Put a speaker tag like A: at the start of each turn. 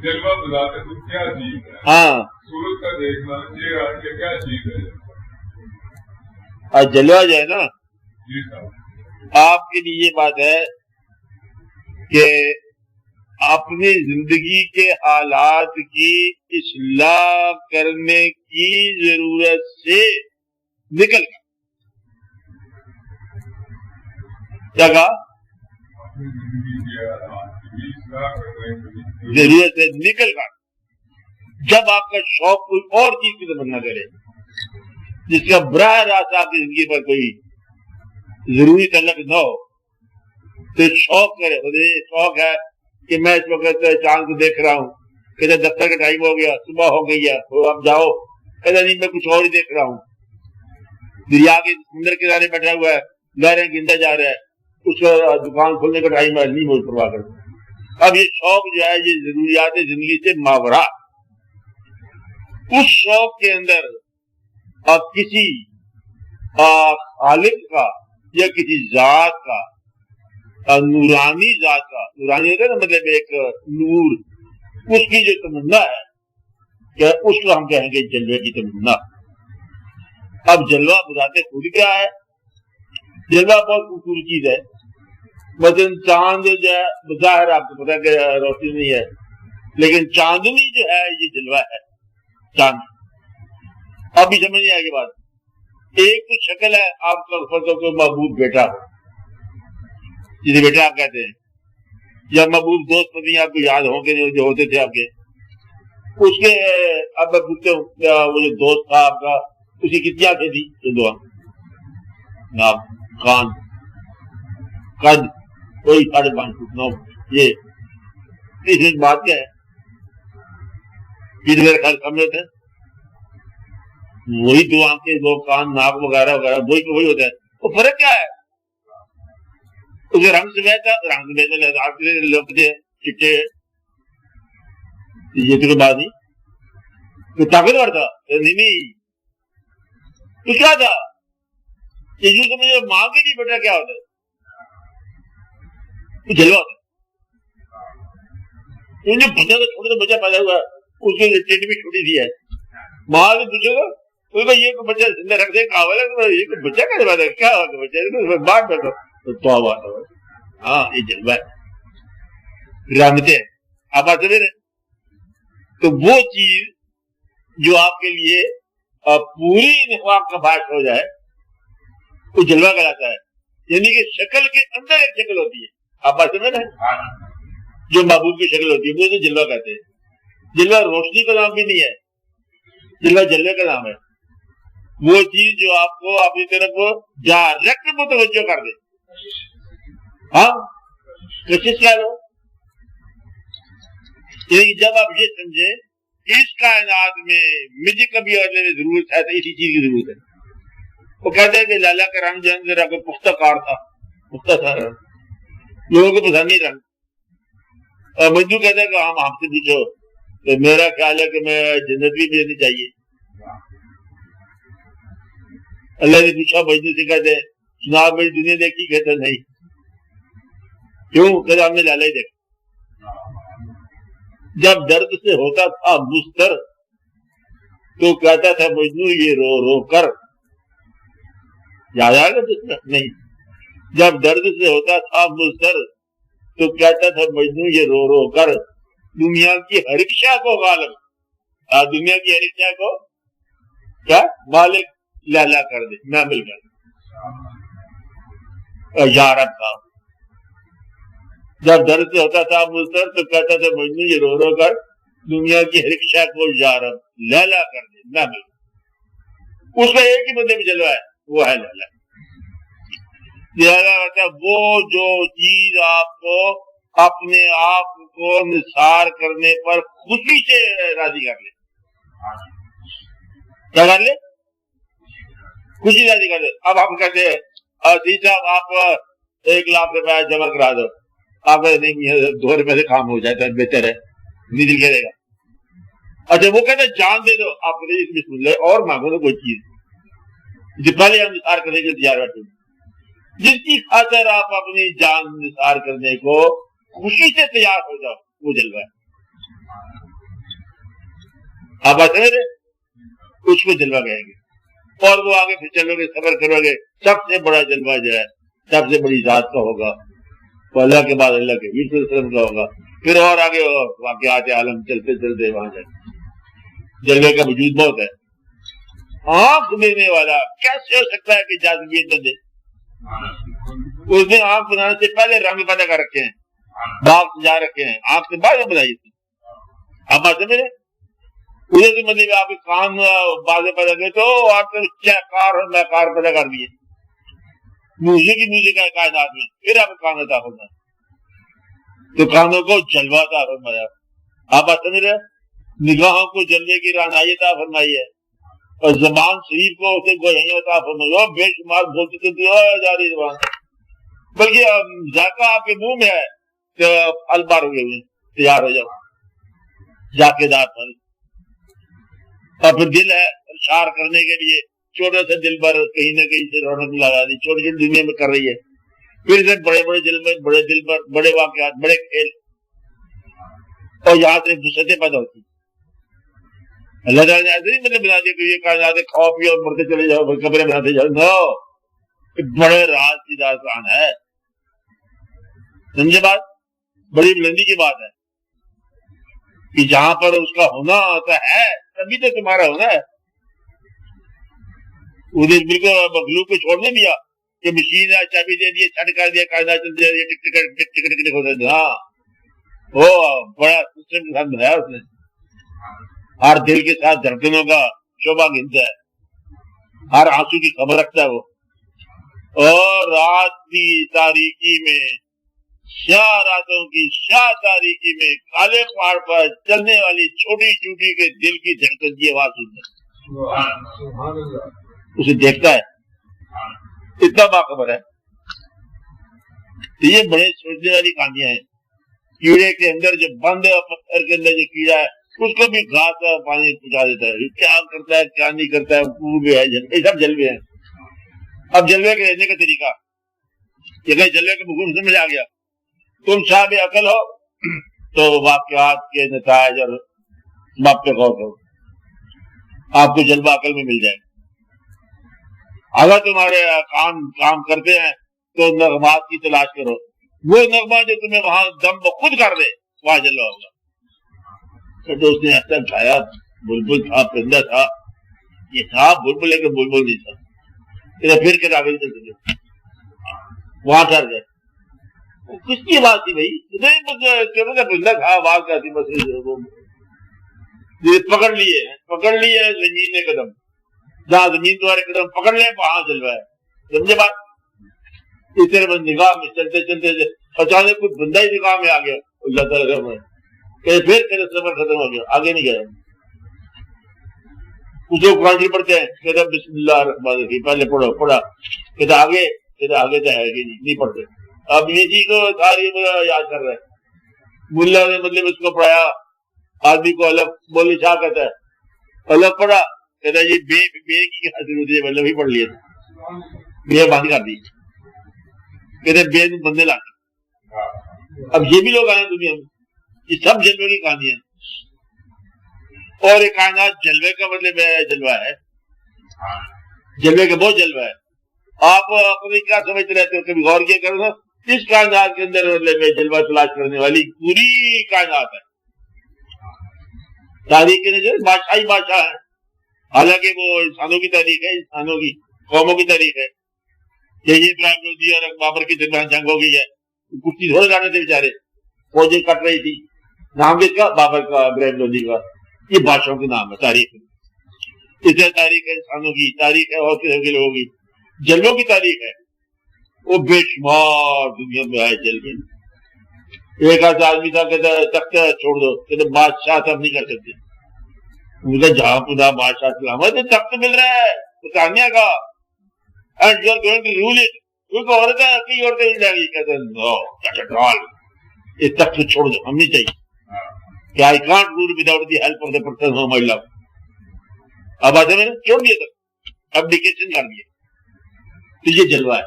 A: جلوہ بذات خود کیا چیز ہے؟
B: ہاں
A: صورت کا دیکھنا چہرہ یہ کیا چیز ہے؟
B: اور جلوہ جو ہے نا
A: جی صاحب،
B: آپ کے لیے یہ بات ہے کہ اپنی زندگی کے حالات کی اصلاح کرنے کی ضرورت سے نکل کر کیا کہا؟
A: اپنی زندگی کے حالات کی اصلاح کرنے کی
B: ضرورت سے نکل کر جب آپ کا شوق کوئی اور چیز کی طرف نہ کرے جس کا براہ راست آپ کی زندگی پر کوئی ضروری تعلق نہ ہو تو شوق کرے. مجھے شوق ہے کہ میں اس وقت چاند کو دیکھ رہا ہوں, کہتے دفتر کا ٹائم ہو گیا, صبح ہو گئی ہے, تو اب جاؤ. کہتا نہیں میں کچھ اور ہی دیکھ رہا ہوں. دریا کے سمندر کنارے بیٹھا ہوا ہے, لہریں گنتا جا رہا ہے, اس کا دکان کھولنے کا ٹائم ہے, نہیں مجھے پرواہ کرتا. اب یہ شوق جو ہے یہ ضروریات زندگی سے ماورا. اس شوق کے اندر اب کسی خالق کا یا کسی ذات کا, نورانی ذات کا, نورانی ہوتا ہے نا مطلب ایک نور, اس کی جو تمنا ہے کہ اس کو ہم کہیں گے جلوے کی تمنا. اب جلوہ بذات خود کیا ہے؟ جلوہ بہت خوبصورت چیز ہے. مثلاً چاند جو ہے بظاہر آپ کو پتا کہ روشنی نہیں ہے, لیکن چاندنی جو ہے یہ جلوہ ہے. چاند اب بھی سمجھ نہیں آئے گی بات. ایک تو شکل ہے آپ کا فرض کو محبوب بیٹا ہو, جسے بیٹا آپ کہتے ہیں, یا محبوب دوست پتنی آپ کو یاد ہوں کہ جو ہوتے تھے آپ کے, اس کے اب میں پوچھتے ہوں وہ جو دوست تھا آپ کا اس کی کتنی آنکھیں تھی؟ تو دو آنکھ, ناک, کان, قد کوئی 5.5 فٹ 9 فٹ. یہ اس بات کیا ہے؟ میرے خیال سمجھتے ہیں وہی 2 آنکھیں 2 کان ناک وغیرہ وغیرہ وہی ہوتا ہے. وہ فرق کیا ہے؟ اس کے رنگ سفید تھا, رنگ سفید لپتے چٹے, یہ تو بات نہیں. تو طاقتور تھا نہیں, تو کیا تھا یہ جو سمجھے ماں کے لیے بیٹا کیا ہوتا ہے؟ تو جلوہ ہوتا ہے. جو بچہ کا چھوٹا سا بچہ پیدا ہوا اس کی ٹینٹ بھی چھوٹی سی ہے, ماں سے پوچھے گا یہ کوئی بچہ زندہ رکھ دے, یہ کوئی بچہ کیسے پیدا, کیا ہوتا بچہ بات میں تو ہاں یہ جلوہ ہے, رحمتیں آپ آتے رہے. تو وہ چیز جو آپ کے لیے پوری نفاق کا باعث ہو جائے وہ جلوہ کہلاتا ہے. یعنی کہ شکل کے اندر ایک شکل ہوتی ہے, آپ بات سمجھ رہے ہیں, جو محبوب کی شکل ہوتی ہے وہ تو جلوہ کہتے ہیں. جلوہ روشنی کا نام بھی نہیں ہے, جلوہ جلوے کا نام ہے. وہ چیز جو آپ کو اپنی طرف ڈائریکٹ متوجہ کر دے. ہاں کشش کہہ لو. یعنی جب آپ یہ سمجھے اس کائنات میں مجھے کبھی اور ضرورت ہے تو اسی چیز کی ضرورت ہے. وہ کہتے ہیں کہ لالا کا رنگ جو ہے ذرا کوئی پختہ کار تھا, پختہ تھا, لوگوں کو پسند نہیں رنگ. اور مجھو کہتا ہے کہ ہم آپ سے پوچھو تو میرا خیال ہے کہ میں جنت بھی ملنی چاہیے. اللہ نے پوچھا مجنو سے, کہتے ہیں جناب میری دنیا دیکھی؟ کہتا نہیں. کیوں؟ کہتا ہم نے لالا ہی دیکھا. جب درد سے ہوتا تھا مستر تو کہتا تھا مجنو یہ رو رو کر. یاد آئے گا نہیں؟ جب درد سے ہوتا تھا مستر تو کہتا تھا مجنو یہ رو رو کر. دنیا کی ہر ایک شے کو غالب, دنیا کی ہر ایک شے کو کیا مالک لالا کر دے, میں مل کر دے یارب تھا. جب درد سے ہوتا تھا مستر تو کہتا تھا مجنو یہ رو رو کر دنیا کی ہر ایک شے کو یارب لالا کر دے, میں مل. اس کا ایک ہی بندے میں جلوہ ہے, وہ ہے لالا. وہ جو چیز آپ کو اپنے آپ کو نثار کرنے پر خوشی سے راضی کر لے. کیا کر لے؟ خوشی راضی کر لے. اب ہم کہتے ہیں صاحب آپ 1 لاکھ روپے جمع کرا دو. آپ نہیں 2 روپے سے کام ہو جائے تو بہتر ہے, نہیں دل کرے گا. اچھا وہ کہتے ہیں جان دے دو. آپ بسم اللہ اور مانگو نا کوئی چیز جو پہلے ہم نثار کرنے کے تیار بیٹھے, جس کی خاطر آپ اپنی جان نثار کرنے کو خوشی سے تیار ہو جاؤ, وہ جلوہ ہے. آپ آتے ہیں اس کو جلوہ کہیں گے. اور وہ آگے پھر چلو گے، سفر کرو گے، سب سے بڑا جلوہ جو ہے سب سے بڑی ذات کا ہوگا، وہ اللہ کے بعد اللہ کے نبی صلی اللہ علیہ وسلم کا ہوگا. پھر اور آگے واقعات عالم چلتے چلتے وہاں جائیں. جلوے کا وجود بہت ہے. آنکھ دینے والا کیسے ہو سکتا ہے کہ جاذبیت نہ دے؟ اس نے آنکھ بنانے سے پہلے رنگ پیدا کر رکھے ہیں، باغ سجا رکھے ہیں، آنکھ سے بعد میں بنائی تھی. آپ بات سمجھ رہے؟ ادھر سے مطلب آپ کے کان بازے پیدا کرے تو آپ نے چہکار اور محکار پیدا کر دیے. میوزک ہے کائنات میں، پھر آپ کو کان عطا ہونا ہے تو کانوں کو جلوہ عطا فرمایا. آپ بات سمجھ رہے؟ نگاہوں کو جلوے کی رعنائی عطا فرمائی ہے، اور زبان شریف کو اسے گوہی عطا فرمائی. اور بے شمار بولتے چلتے جا رہی زبان، بلکہ ذائقہ آپ کے منہ میں ہے کہ البار ہوئے ہوئے تیار ہو جاؤ ذائقے دار پھل. اور پھر دل ہے اشعار کرنے کے لیے، چھوٹا سا دل بھر کہیں نہ کہیں سے رونق لگا دی، چھوٹی چھوٹی دنیا میں کر رہی ہے. پھر سے بڑے بڑے دل میں بڑے دل بھر، بڑے واقعات، بڑے کھیل، اور یہاں سے وسعتیں پیدا ہوتی. اللہ تعالیٰ نے ایسے ہی مطلب بنا دیا کہ یہ کائنات کھاؤ پیو اور مرتے چلے جاؤ، کمرے بناتے جاؤ. نو، بڑے راز کی داستان ہے. سمجھے بات؟ بڑی بلندی کی بات ہے کہ جہاں پر اس کا ہونا ہوتا ہے تبھی تو تمہارا ہونا ہے. ادھر بالکل مخلوق کو چھوڑ نہیں دیا کہ مشین ہے، چابی دے دیے، چھٹ کر دیا، کائنات چل دیا، ٹک ہوتا ہے. ہاں، وہ بڑا سسٹم کے ساتھ بنایا اس نے. ہر دل کے ساتھ دھڑکنوں کا شعبہ گنتا ہے، ہر آنسو کی خبر رکھتا ہے وہ. اور رات کی تاریکی میں، شاہ راتوں کی شاہ تاریکی میں، کالے پہاڑ پر چلنے والی چھوٹی چوٹی کے دل کی دھڑکن کی آواز سنتا ہے، اسے دیکھتا ہے. اتنا باخبر ہے. یہ بڑے سوچنے والی کہانیاں ہیں. کیڑے کے اندر جو بند ہے، پتھر کے اندر جو کیڑا ہے، اس کو بھی گھاس اور پانی پہنچا دیتا ہے. کیا کرتا ہے کیا نہیں کرتا ہے، وہ ہے یہ سب جلوے ہیں. اب جلوے کے رہنے کا طریقہ یہ کہ جلوے کے بخور سمجھ آ گیا. تم صاحب عقل ہو تو واقعات کے نتائج اور باپ پہ غور کرو، آپ کو جلوہ عقل میں مل جائے. اگر تمہارے کام کرتے ہیں تو نغمات کی تلاش کرو. وہ نغمہ جو تمہیں وہاں دم خود کر دے وہاں جلوہ ہوگا. تو اس نے ایسا اٹھایا، بلبل تھا، پرندہ تھا، یہ تھا بلبل لیکن بلبل نہیں تھا. پھر کے آگے چلتے تھے وہاں ٹھہر گئے. کس کی آواز تھی بھائی؟ پرندہ تھا، آواز کیا تھی؟ بس پکڑ لیے زمین نے قدم، جہاں زمین تمہارے قدم پکڑ لیں وہاں جلوہ ہے. سمجھے بات؟ اس طرح بس نگاہ میں چلتے چلتے اچانک کچھ بندہ ہی نگاہ میں آ گیا اللہ تعالیٰ کا، کہ پھر تیرا سفر ختم ہو گیا، آگے نہیں گیا. کچھ لوگ قرآن شریف پڑھتے ہیں، کہتے ہیں بسم اللہ الرحمن الرحیم، پہلے پڑھا، کہتے آگے تو ہے کہ نہیں پڑھتے. اب یہ چیز کو ساری یاد کر رہے ہیں. ملا نے مطلب اس کو پڑھایا، آدمی کو الگ بولے شاہ کہتا ہے، الگ پڑھا، کہتا ہے یہ بے کی حاصل ہوتی ہے، مطلب ہی پڑھ لیے بے بند کر دی، کہتے بے بندے لاتے. اب یہ بھی لوگ آئے دنیا میں، یہ سب جلوے کی کہانی ہے. اور یہ کائنات جلوے کا مطلب جلوہ ہے، جلوے کا بہت جلوہ ہے. آپ اپنی کیا سمجھتے رہتے ہو؟ کبھی غور کیا کرو نا، اس کائنات کے اندر مطلب جلوہ تلاش کرنے والی پوری کائنات ہے. تاریخ کے نظر بادشاہی بادشاہ ہے، حالانکہ وہ انسانوں کی تاریخ ہے، انسانوں کی قوموں کی تاریخ ہے. یہ ابراہیم لودھی اور بابر کی درمیان جنگ ہو گئی ہے، کشتی تھوڑے جانے تھے بیچارے، فوجیں کٹ رہی تھی. نام کس کا؟ بابر کا، ابراہیم لودھی کا. یہ بادشاہوں کے نام ہے تاریخ میں. اس طرح تاریخ ہے انسانوں کی، تاریخ ہے اور قسم کے لوگوں کی. جلووں کی تاریخ ہے، وہ بے شمار دنیا میں آئے جلوے. ایک آدھ آدمی تھا کہتا ہے تخت چھوڑ دو، کہتے بادشاہ تب نہیں کر سکتے. مجھے جہاں خدا بادشاہ سلامت ہے، تخت مل رہا ہے برطانیہ کا، and you are going to rule it. کیونکہ عورتیں کئی عورتیں مل جائیں گی، کہتے ہیں نو، یہ تخت چھوڑ دو، ہم نہیں چاہیے. کہ I can't rule without the help of the person whom I love. اب آتے میں نے چھوڑ دیا تھا، ابڈیکیشن کر دیا. تو یہ جلوہ ہے.